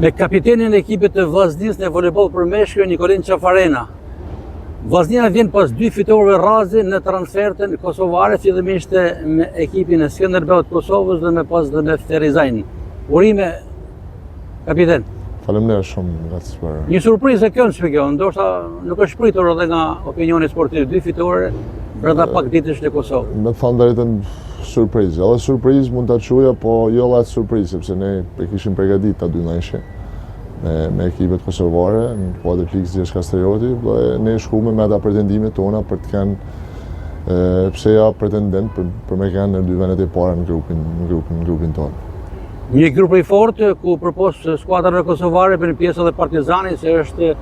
Me kapitenin e ekipit të Vllaznisë në volejboll për meshkuj Nikolin Qafarena. Vllaznia vjen pas 2 fitorëve radhë në transfertën kosovare, fillimisht me ekipin e Skënderbeut Kosovës dhe me Ferizajin. Urime, kapiten. Faleminderit shumë për... Një surprizë e këndshme kjo, ndoshta nuk është pritur edhe nga opinioni sportiv, 2 fitore brenda pak ditësh në Kosovë. Me të thënë drejtën, surprizë. Edhe surprizë mund ta quaja, po jo lart surprizë, sepse ne e kishim përgatitur ta dy ndeshje me ekipet kosovare në kuadër Ligës së Kastrioti, dhe ne shkuam me ata pretendimet tona për të kanë pse ja pretendent për me kanë në 2 vendet e para në grupin tonë. Një grup i fortë ku përpos skuadrave kosovare për një pjesë edhe Partizani, se është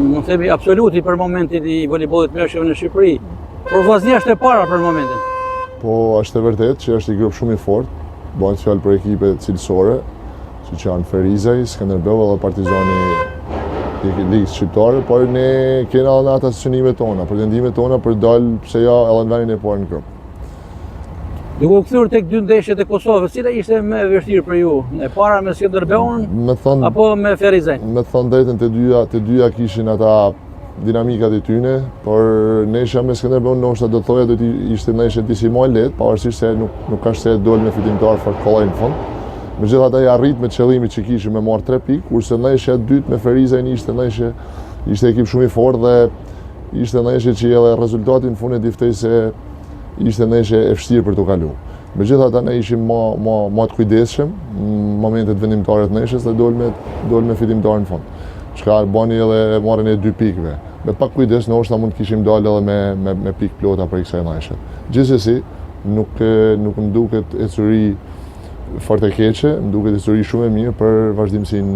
më themi absoluti për momentin i volejbollit meshkuj në Shqipëri. Por Vllaznia është e para për momentin. Po është e vërtet që është një grup shumë i fortë, bëhet fjalë për ekipe cilësore, siç janë Ferizaj, Skënderbeu dhe Partizani i Ligës Shqiptare, por ne kena edhe ata synimet tona, pretendimet tona për dalë pse ja edhe në vendin e parë në grup. Duke u kthyer tek 2 ndeshjet e Kosovës, cila ishte më e vështirë për ju? E para me Skënderbeun apo me Ferizajin? Me thënë drejtën, të dyja kishin ata dinamikat e tyne, por nesha me Skënderbeun ndoshta do thoja do të ishte ndeshje disi më lehtë, pavarësisht se nuk ka se dol me fitimtar fort kollaj në fund. Megjithatë ai arrit me qëllimin që kishim me marr 3 pikë, kurse ndeshja e dytë me Ferizajin ishte ekip shumë i fortë dhe ishte ndeshje që edhe rezultati në fund e diftoi se ishte ndeshje e vështirë për t'u kaluar. Megjithatë ne ishim më të kujdesshëm në momentet vendimtare të ndeshjes dhe dol me fitimtar në fund. Çka bani edhe marrën e 2 pikëve. Me pak kujdes ndoshta mund të kishim dalë edhe me pikë plota për kësaj ndeshje. Gjithsesi, nuk më duket ecuri fort e keqe, më duket ecuri shumë e mirë për vazhdimsinë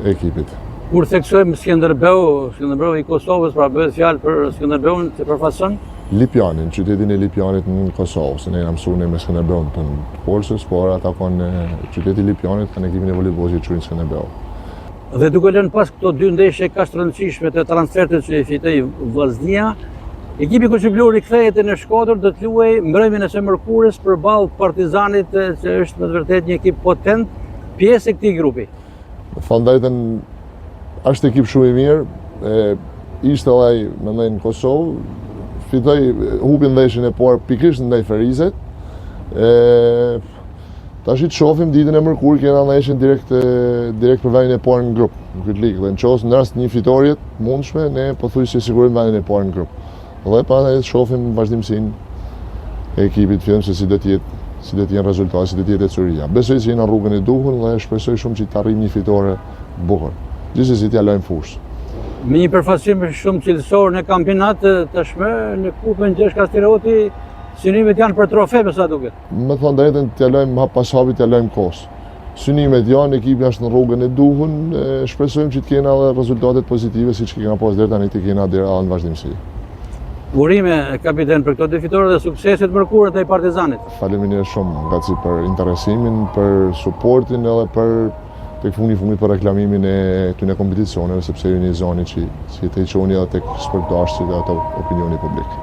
e ekipit. Kur theksojmë Skënderbeu i Kosovës, pra bëhet fjalë për Skënderbeun që përfaqëson Lipjanin, qytetin e Lipjanit në Kosovë, se ne jam mësuar me Skënderbeun të Polsës, por ata kanë qyteti Lipjanit kanë ekipin e voleybollit që quhen Skënderbeu. Dhe duke lënë pas këto 2 ndeshje kaq të rëndësishme të transfertit që i fitoi Vllaznia, ekipi kuçiblor i kthehet në Shkodër do të luajë mbrëmjen e së mërkurës përballë Partizanit, që është me të vërtetë një ekip potent, pjesë e këtij grupi. Thënë drejtën, është ekip shumë i mirë, ishte edhe ai mendoj në Kosovë, fitoi hubi ndeshjen e parë pikërisht ndaj Ferizajt. Tash të shohim ditën e mërkurë kena ndeshjen direkt për vendin e parë në grup, në këtë ligë. Dhe në rast një fitorie të mundshme, ne pothuajse sigurojmë vendin e parë në grup. Dhe pastaj shohim vazhdimsinë e ekipit, fillim se si do të jenë rezultati, si do të jetë ecuria. Besoj se jemi në rrugën e duhur dhe shpresoj shumë që të arrijmë një fitore bukur. Gjithsesi t'ia lojmë fushë. Me një përfaqësim shumë cilësor në kampionat tashmë në Kupën Gjergj Kastrioti, synimet janë për trofe me sa duket. Me thënë drejtën, t'ia lojmë hap pas hapi, t'ia lojmë kohës. Synimet janë, ekipi është në rrugën e duhur, shpresojmë që të kenë edhe rezultate pozitive siç kena pas deri tani të kena deri në vazhdimsi. Urime, kapiten, për këto 2 fitore dhe sukseset mërkurë të Partizanit. Faleminderit shumë, graci për interesimin, për suportin edhe për tek funi për reklamimin e këtyre kompeticioneve, sepse ju një zoni që të i qoni edhe tek sportdarës që dhe ato opinioni publik.